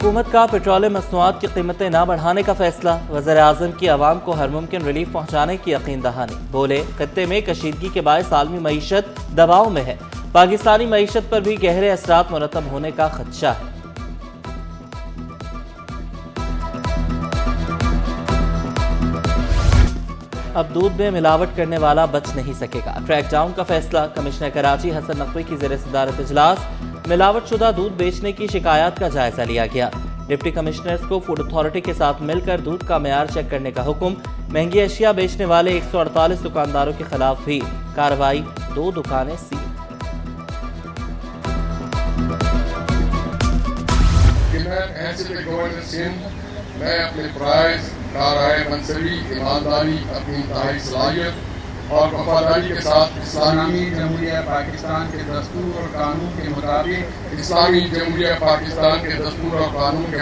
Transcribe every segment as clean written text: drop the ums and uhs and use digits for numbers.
हुकूमत का पेट्रोलियम मसनूआत की कीमतें न बढ़ाने का फैसला। वज़ीर आज़म की आवाम को हर मुमकिन रिलीफ पहुँचाने की यकीन दहानी। बोले, खत्ते में कशीदगी के बायस आलमी मईशत दबाव में है, पाकिस्तानी मईशत पर भी गहरे असरात मुरतब होने का खदशा है। अब दूध में मिलावट करने वाला बच नहीं सकेगा, क्रैक डाउन का फैसला। कमिश्नर कराची हसन नकवी की ज़ेर सदारत इजलास मिलावट शुदा दूध बेचने की शिकायत का जायजा लिया गया। डिप्टी कमिश्नर्स को फूड अथॉरिटी के साथ मिलकर दूध का मेयार चेक करने का हुक्म। महंगी अशिया बेचने वाले 148 दुकानदारों के खिलाफ भी कार्रवाई, 2 दुकानें सील। मैं अपने प्राइज, कारआए मनसबी, ईमानदारी, अपनी इंतहाई सलाहियत और वफादारी के साथ इस्लामी जमहूरिया पाकिस्तान के दस्तूर और कानून के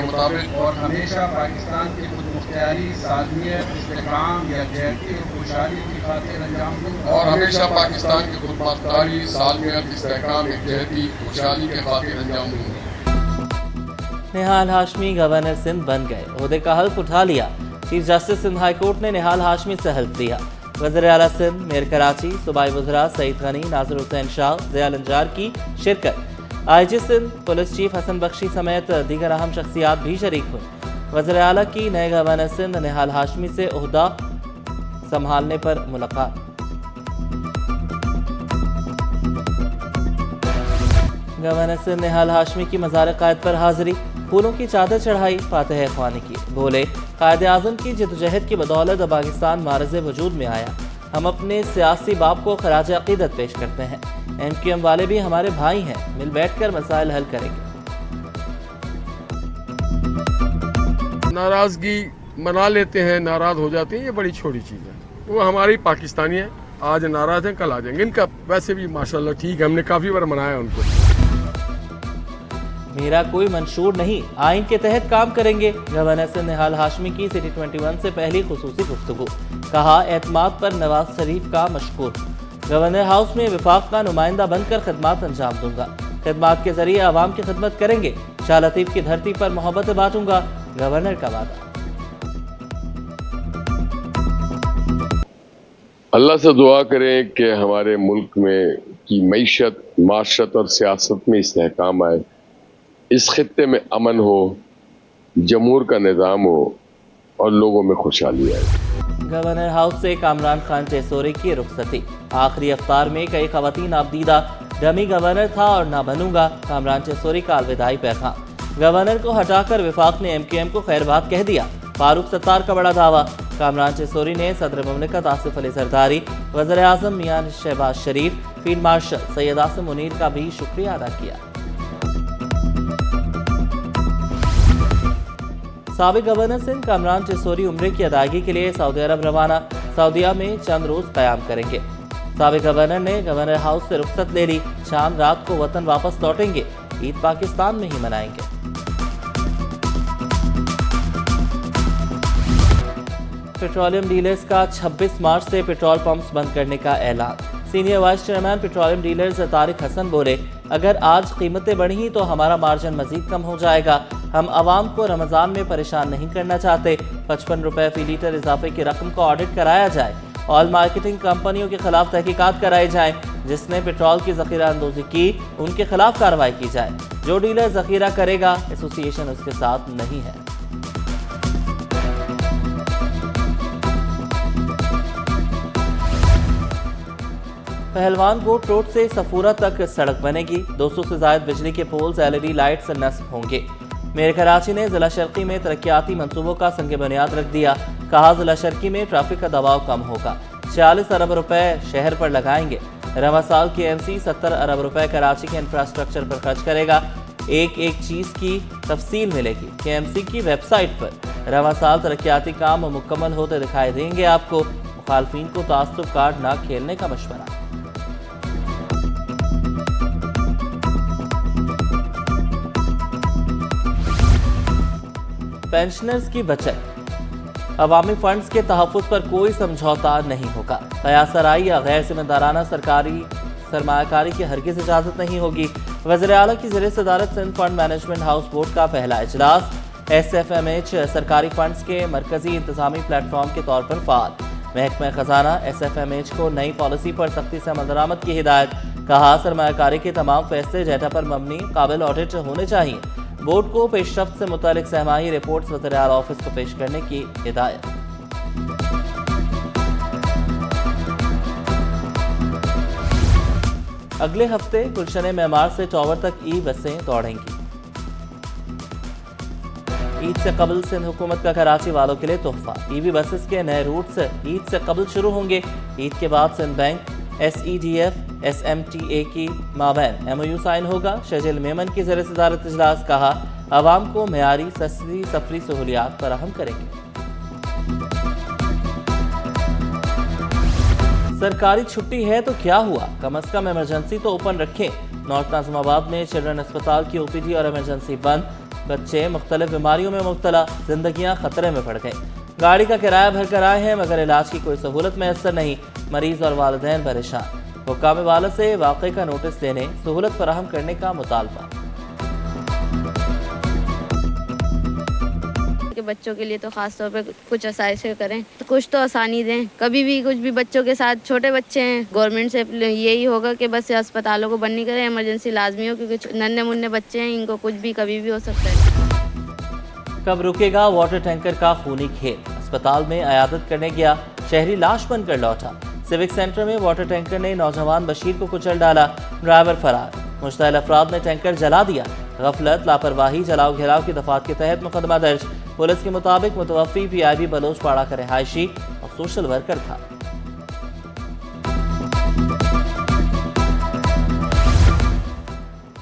मुताबिक और हमेशा पाकिस्तान की खुदमुख्तियारी, सालमियत, इस्तेकाम, यकजहती और खुशहाली की खातिर अंजाम दूंगा। और हमेशा पाकिस्तान की खुदमुख्तियारी, सालमियत, इस्तेकाम, यकजहती, खुशहाली के खातिर अंजाम दूंगा। निहाल हाशमी गवर्नर सिंध बन गए, ओहदे का हल्फ उठा लिया। Chief justice Sindh high court ने निहाल हाशमी से हल्फ लिया। वज़ीर आला सिंध, मेयर कराची, सूबाई वज़रा सईद गनी, नासिर हुसैन शाह, ज़िया लंजार की शिरकत। IG Sindh, police chief Hasan Bakhshi समेत दीगर अहम शख्सियात भी शरीक हुई। वज़ीर आला की नए गवर्नर सिंध निहाल हाशमी से ओहदा संभालने पर मुलाकात। गवर्नर सिंध निहाल हाशमी की मज़ार क़ायद पर हाजिरी, फूलों की चादर चढ़ाई, फातिह ख्वानी की। बोले, कायदे आज़म की जद्दोजहद की बदौलत पाकिस्तान मारज़ वजूद में आया। हम अपने सियासी बाप को खराज अक़ीदत पेश करते हैं। MQM वाले भी हमारे भाई हैं, मिल बैठ कर मसाइल हल करेंगे। नाराज़गी मना लेते हैं, नाराज़ हो जाते हैं, ये बड़ी छोटी चीज़ है। वो हमारी पाकिस्तानी है, आज नाराज़ हैं कल आ जाएंगे। इनका वैसे भी माशाल्लाह ठीक है, हमने काफ़ी बार मनाया उनको। मेरा कोई मंशूर नहीं, आइन के तहत काम करेंगे। गवर्नर से निहाल हाशमी की सिटी 21 से पहली खुसूसी गुफ्तगू। कहा, एतमाद पर नवाज शरीफ का मशकूर। गवर्नर हाउस में विफाक का नुमाइंदा बनकर खदमात अंजाम दूंगा। खदमात के जरिए आवाम की खिदमत करेंगे। शाह लतीफ की धरती पर मोहब्बत बांटूंगा, गवर्नर का वादा। अल्लाह से दुआ करें कि हमारे मुल्क में की मईशत, माशरत और सियासत में इस्तेहकाम आए, इस खित्ते में अमन हो, जमहूर का निज़ाम हो और लोगों में खुशहाली आए। गवर्नर हाउस से कामरान खान टेसोरी की रुखसती। आखिरी अफ्तार में कई खवातीन आबदीदा, डमी गवर्नर था और ना बनूंगा, कामरान टेसोरी का अलविदाई पैगाम। गवर्नर को हटाकर विफाक ने MQM को खैरबाद कह दिया, फारूक सत्तार का बड़ा दावा। कामरान टेसोरी ने सदर मुमलिकत आसिफ अली जरदारी, वज़ीर आज़म मियां शहबाज शरीफ, फील्ड मार्शल सैयद आसिम मुनीर का भी शुक्रिया अदा किया। साबिक गवर्नर सिंध कामरान टेसोरी उम्रे की अदायगी के लिए सऊदी अरब रवाना, सऊदीया में चंद रोज क़याम करेंगे। साबिक गवर्नर ने गवर्नर हाउस से रुख्सत ले ली, शाम रात को वतन वापस लौटेंगे, ईद पाकिस्तान में ही मनाएंगे। पेट्रोलियम डीलर्स का 26 मार्च से पेट्रोल पंप्स बंद करने का ऐलान। Senior vice chairman petroleum dealers Tariq Hasan बोले, अगर आज कीमतें बढ़ी तो हमारा मार्जिन मजीद कम हो जाएगा। हम आवाम को रमज़ान में परेशान नहीं करना चाहते। 55 रुपए फी लीटर इजाफे की रकम को ऑडिट कराया जाए। ऑयल मार्केटिंग कंपनियों के खिलाफ तहकीकात कराई जाए। जिसने पेट्रोल की ज़ख़ीरा अंदोज़ी की, उनके खिलाफ कार्रवाई की जाए। जो डीलर ज़ख़ीरा करेगा, एसोसिएशन उसके साथ नहीं है। पहलवान कोट रोड से सफूरा तक सड़क बनेगी। 200 से ज़ायद बिजली के पोल्स LED लाइट से नस्ब होंगे। मेयर कराची ने ज़िला शर्की में तरक्याती मंसूबों का संग बुनियाद रख दिया। कहा, ज़िला शर्की में ट्रैफिक का दबाव कम होगा। 46 अरब रुपए शहर पर लगाएंगे। रवा साल KMC 70 अरब रुपए कराची के इंफ्रास्ट्रक्चर पर खर्च करेगा। एक एक चीज़ की तफसील मिलेगी KMC की वेबसाइट पर। रवा साल तरक्याती काम मुकम्मल होते दिखाई देंगे आपको। मुखालफिन को तासुब कार्ड ना खेलने का मशवरा। पेंशनर्स की बचत। अवामी फंड्स के तहफ़्फ़ुज़ पर कोई समझौता नहीं होगा। क़यास सराई या गैर जिम्मेदाराना सरकारी सरमाया कारी की हरगिज इजाज़त नहीं होगी। वज़ीर आला की ज़रिए सदारत Sindh fund management house board का पहला इजलास। SFMH सरकारी फंड्स के मरकजी इंतजामी प्लेटफॉर्म के तौर पर फ़ाल। महकमा खजाना SFMH को नई पॉलिसी पर सख्ती से अमल दरामद की हिदायत। कहा सरमायाकारी के तमाम फैसले डेटा पर मबनी काबिल ऑडिट होने चाहिए। बोर्ड को पेशरफ्त से मुतालिक सहमाही रिपोर्ट्स वज़ीर आला ऑफिस को पेश करने की हिदायत। अगले हफ्ते गुलशन मेमार से टॉवर तक बसें दौड़ेंगी। ईद से कबल सिंध हुकूमत का कराची वालों के लिए तोहफा। EV बसेस के नए रूट्स ईद से कबल शुरू होंगे। ईद के बाद सिंध बैंक SEDF SMTA की माबैन MOU साइन होगा। शहजल मेमन की ज़रिए सदारत इजलास। कहा आवाम को मेयारी सस्ती सफरी सहूलियात फराहम करेंगे। सरकारी छुट्टी है तो क्या हुआ, कम अज कम इमरजेंसी तो ओपन रखें। नॉर्थ नाज़िमाबाद में चिल्ड्रन अस्पताल की OPD और इमरजेंसी बंद। बच्चे मुख्तलिफ बीमारियों में मुब्तला, जिंदगियां खतरे में पड़ गई। गाड़ी का किराया भर कर आए हैं मगर इलाज की कोई सहूलत मैसर नहीं। मरीज और वालिदैन परेशान। हुक्काम वाला से वाक़े का नोटिस देने, सहूलत फराहम करने का मुतालबा। बच्चों के लिए तो खास तौर पे कुछ आसाइशें करें, तो कुछ तो आसानी दें। कभी भी कुछ भी बच्चों के साथ, छोटे बच्चे हैं, गवर्नमेंट से यही होगा कि बस अस्पतालों को बंद नहीं करें, इमरजेंसी लाजमी हो, क्योंकि नन्हे मुन्ने बच्चे हैं, इनको कुछ भी कभी भी हो सकता है। कब रुकेगा वाटर टैंकर का खूनी खेल। अस्पताल में अयादत करने गया शहरी लाश बनकर लौटा। सिविक सेंटर में वाटर टैंकर ने नौजवान बशीर को कुचल डाला, ड्राइवर फरार। मुश्तइल अफराद ने टैंकर जला दिया। गफलत, लापरवाही, जलाओ घिराव की दफात के तहत मुकदमा दर्ज। पुलिस के मुताबिक मुतवफ़ी PIB बलोचपाड़ा का रिहायशी और सोशल वर्कर था।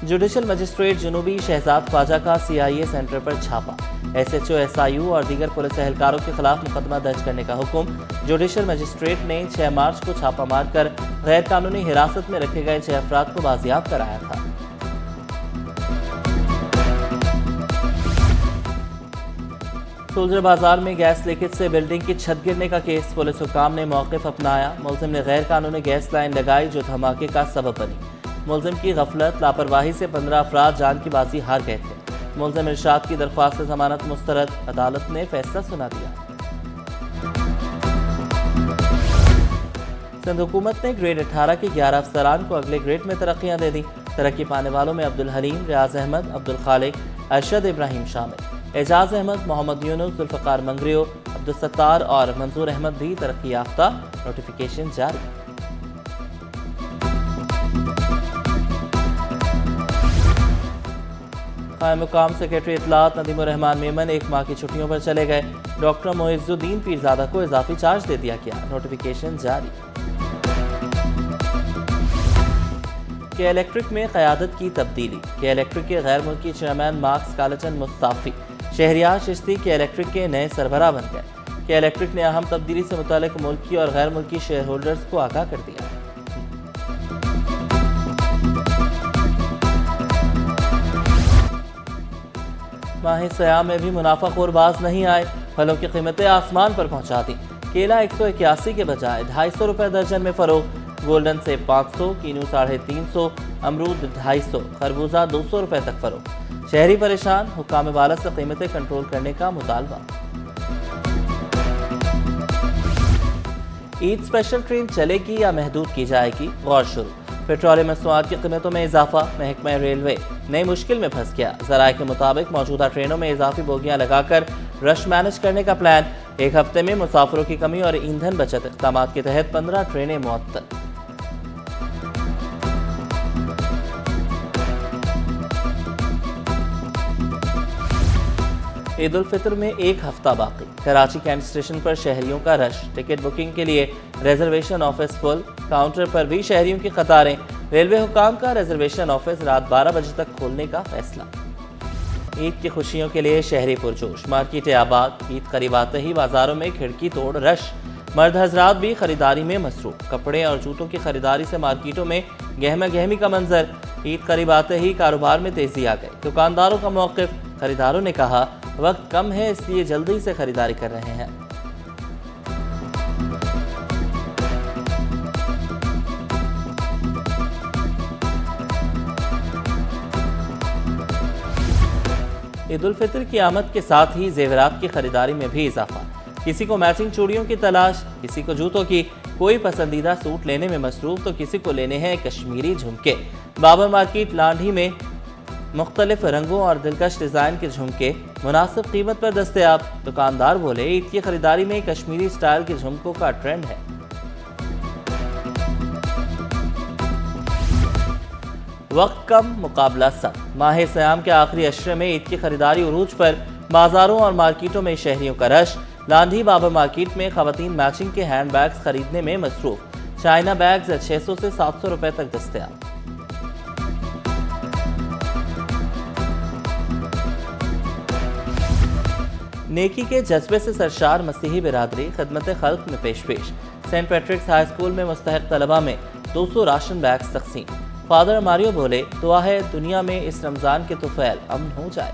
जुडिशल मजिस्ट्रेट जनूबी शहजाद ख्वाजा का CIA सेंटर पर छापा। SHO SIU और दीगर पुलिस एहलकारों के खिलाफ मुकदमा दर्ज करने का हुक्म। जुडिशल मजिस्ट्रेट ने 6 मार्च को छापा मारकर गैर कानूनी हिरासत में रखे गए 6 अफराद को बाजियाब कराया था। सोल्जर बाजार में गैस लीकेज से बिल्डिंग की छत गिरने का केस। पुलिस हुकाम ने मौक़िफ़ अपनाया। मुलजिम ने गैर कानूनी गैस लाइन लगाई जो धमाके का सबब बनी। मुलजिम की गफलत, लापरवाही से 15 अफराद जान की बाजी हार गए थे। मुलजिम इरशाद की दरख्वास्त से जमानत मुस्तरद। अदालत ने फैसला सुना दिया। सिंध हुकूमत ने ग्रेड 18 के 11 अफसरान को अगले ग्रेड में तरक्कियां दे दी। तरक्की पाने वालों में अब्दुल हलीम, रियाज अहमद, अब्दुल खालिक, अरशद इब्राहिम शामिल। एजाज अहमद, मोहम्मद यूनुस, जुल्फ़िकार मंगरियो, अब्दुल सत्तार और मंजूर अहमद भी तरक्की याफ्ता। नोटिफिकेशन जारी। कायम मुकाम सेक्रेटरी इत्तलात नदीम रहमान मेमन 1 माह की छुट्टियों पर चले गए। डॉक्टर मोइज़ुद्दीन पीरज़ादा को इजाफी चार्ज दे दिया गया। नोटिफिकेशन जारी। के इलेक्ट्रिक में क़यादत की तब्दीली। के इलेक्ट्रिक के गैर मुल्की चेयरमैन मार्क्स कालचन मुस्ताफ़ी। शहरियार चिश्ती के इलेक्ट्रिक के नए सरबराह बन गए। के इलेक्ट्रिक ने अहम तब्दीली से मुतालिक मुल्की और गैर मुल्की शेयर होल्डर्स को आगाह कर दिया। माह सयाम में भी मुनाफाखोर बाज नहीं आए। फलों की कीमतें आसमान पर पहुंचा दी। केला 181 के बजाय 250 रुपये दर्जन में फरोख्त। गोल्डन सेब 500, कीनू 350, अमरूद 250, खरबूजा 200 रुपये तक फरोख्त। शहरी परेशान। हुक्काम वाला से कीमतें कंट्रोल करने का मुतालबा। ईद स्पेशल ट्रेन चलेगी या महदूद की जाएगी, गौर शुरू। पेट्रोलियम मसनूआत की कीमतों में इजाफा। महकमा रेलवे नई मुश्किल में फंस गया। ज़राए के मुताबिक मौजूदा ट्रेनों में इजाफी बोगियां लगाकर रश मैनेज करने का प्लान। 1 हफ्ते में मुसाफिरों की कमी और ईंधन बचत इक़दामात के तहत 15 ट्रेनें मुअत्तल। ईद उल फितर में 1 हफ्ता बाकी। कराची कैंट स्टेशन पर शहरियों का रश। टिकट बुकिंग के लिए रिजर्वेशन ऑफिस फुल। काउंटर पर भी शहरियों की कतारें। रेलवे हुकाम का रिजर्वेशन ऑफिस रात 12 बजे तक खोलने का फैसला। ईद की खुशियों के लिए शहरी पुरजोश। मार्केटें आबाद। ईद करीब आते ही बाजारों में खिड़की तोड़ रश। मर्द हजरात भी खरीदारी में मसरूफ। कपड़े और जूतों की खरीदारी से मार्केटों में गहमा गहमी का मंजर। ईद करीब आते ही कारोबार में तेजी आ गई। दुकानदारों का मौक़िफ़। खरीदारों ने कहा वक्त कम है इसलिए जल्दी से खरीदारी कर रहे हैं। عید الفطر کی آمد کے ساتھ ہی زیورات کی خریداری میں بھی اضافہ. کسی کو میچنگ چوڑیوں کی تلاش، کسی کو جوتوں کی، کوئی پسندیدہ سوٹ لینے میں مصروف تو کسی کو لینے ہیں کشمیری جھمکے. بابر مارکیٹ لانڈھی میں مختلف رنگوں اور دلکش ڈیزائن کے جھمکے مناسب قیمت پر دستیاب. دکاندار بولے عید کی خریداری میں کشمیری سٹائل کے جھمکوں کا ٹرینڈ ہے. وقت کم مقابلہ سخت. ماہ سیام کے آخری عشرے میں عید کی خریداری عروج پر. بازاروں اور مارکیٹوں میں شہریوں کا رش. لانڈھی بابر مارکیٹ میں خواتین میچنگ کے ہینڈ بیگز خریدنے میں مصروف. چائنا بیگز 600 سے 700 روپے تک دستیاب. نیکی کے جذبے سے سرشار مسیحی برادری خدمت خلق میں پیش. سینٹ پیٹرکس ہائی اسکول میں مستحق طلبہ میں 200 راشن بیگز تقسیم. فادر ماریو بولے دعا ہے دنیا میں اس رمضان کے طفیل امن ہو جائے.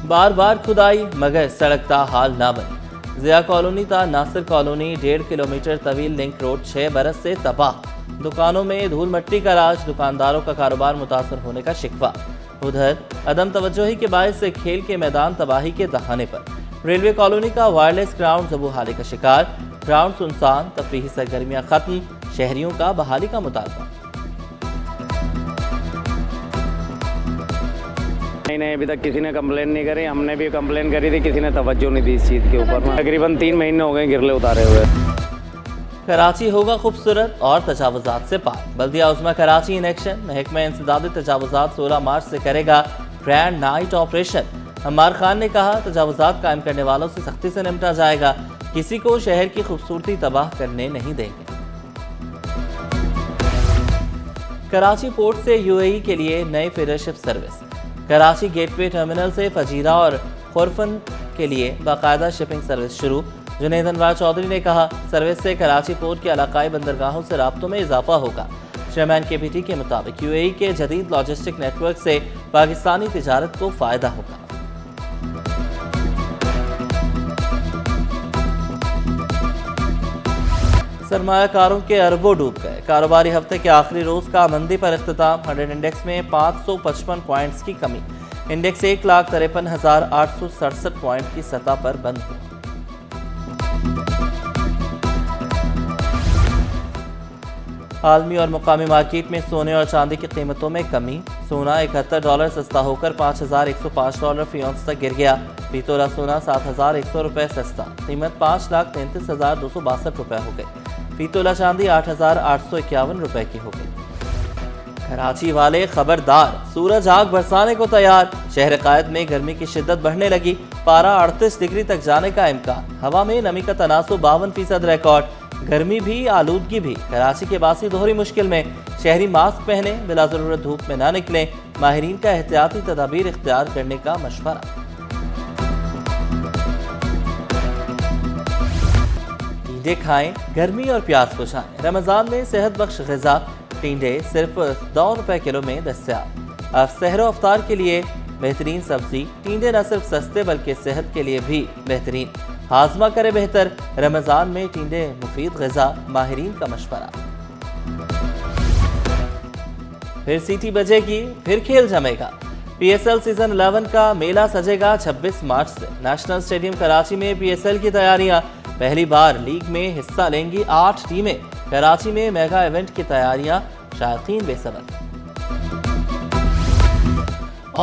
بار بار کھدائی مگر سڑک تا حال نہ بنی. ضیاء کالونی تا ناصر کالونی 1.5 کلومیٹر طویل لنک روڈ 6 برس سے تباہ. دکانوں میں دھول مٹی کا راج. دکانداروں کا کاروبار متاثر ہونے کا شکوہ. ادھر عدم توجہی کے باعث سے کھیل کے میدان تباہی کے دہانے پر. ریلوے کالونی کا وائرلیس گراؤنڈ زبوحالی کا شکار. گراؤنڈ سنسان. تفریحی سرگرمیاں ختم. شہریوں کا بحالی کا مطالبہ. نہیں ابھی تک کسی نے کمپلین نہیں کری. ہم نے بھی کمپلین کری تھی, کسی نے توجہ نہیں دی اس چیز کے اوپر. تقریباً 3 مہینے ہو گئے گرلے اتارے ہوئے. کراچی ہوگا خوبصورت اور تجاوزات سے پاک. بلدیہ عظمیٰ کراچی ان ایکشن. محکمہ انسداد تجاوزات 16 مارچ سے کرے گا grand night operation. Ammar Khan نے کہا تجاوزات قائم کرنے والوں سے سختی سے نمٹا جائے گا. کسی کو شہر کی خوبصورتی تباہ کرنے نہیں دیں گے. کراچی پورٹ سے UAE کے لیے نئے فیڈر شپ سروس. کراچی گیٹ وے ٹرمینل سے فجیرہ اور خورفن کے لیے باقاعدہ شپنگ سروس شروع. جنید انوار چودھری نے کہا سروس سے کراچی پورٹ کے علاقائی بندرگاہوں سے رابطوں میں اضافہ ہوگا. چیئرمین KPT کے مطابق UAE کے جدید لاجسٹک نیٹ ورک سے پاکستانی تجارت کو فائدہ ہوگا. سرمایہ کاروں کے اربوں ڈوب گئے. کاروباری ہفتے کے آخری روز کا مندی پر اختتام. 100 انڈیکس میں 555 پوائنٹس کی کمی. انڈیکس 1,53,867 پوائنٹ کی سطح پر بند ہوا. عالمی اور مقامی مارکیٹ میں سونے اور چاندی کی قیمتوں میں کمی. سونا $71 سستا ہو کر $5,105 فی اونس تک گر گیا. فی تولہ سونا $7,100 روپے سستا. قیمت $5,33,262 روپے ہو گئی. فی تولہ چاندی $8,851 روپے کی ہو گئی. کراچی والے خبردار, سورج آگ برسانے کو تیار. شہر قائد میں گرمی کی شدت بڑھنے لگی. پارہ 38 ڈگری تک جانے کا امکان. ہوا میں نمی کا تناسب 52% ریکارڈ. گرمی بھی آلودگی بھی. کراچی کے باسی دوہری مشکل میں. شہری ماسک پہنے, بلا ضرورت دھوپ میں نہ نکلیں. ماہرین کا احتیاطی تدابیر اختیار کرنے کا مشورہ. ٹینڈے کھائیں, گرمی اور پیاس بجھائیں. رمضان میں صحت بخش غذا ٹینڈے صرف $2 روپے کلو میں دستیاب. اب سحر و افطار کے لیے بہترین سبزی. ٹینڈے نہ صرف سستے بلکہ صحت کے لیے بھی بہترین. ہاضمہ کرے بہتر. رمضان میں ٹینڈے مفید غذا. ماہرین کا مشورہ. پھر سیٹی بجے گی, پھر کھیل جمے گا. PSL سیزن 11 کا میلہ سجے گا 26 مارچ سے. نیشنل اسٹیڈیم کراچی میں PSL کی تیاریاں. پہلی بار لیگ میں حصہ لیں گی 8 ٹیمیں. کراچی میں میگا ایونٹ کی تیاریاں. شائقین بے صبر.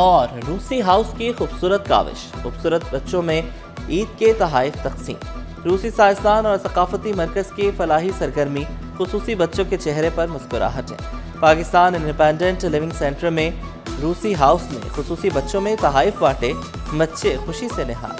اور روسی ہاؤس کی خوبصورت کاوش. خوبصورت بچوں میں عید کے تحائف تقسیم. روسی سائنسدان اور ثقافتی مرکز کی فلاحی سرگرمی. خصوصی بچوں کے چہرے پر مسکراہٹیں. پاکستان انڈیپینڈنٹ لیونگ سینٹر میں روسی ہاؤس میں خصوصی بچوں میں تحائف بانٹے. بچے خوشی سے نہال.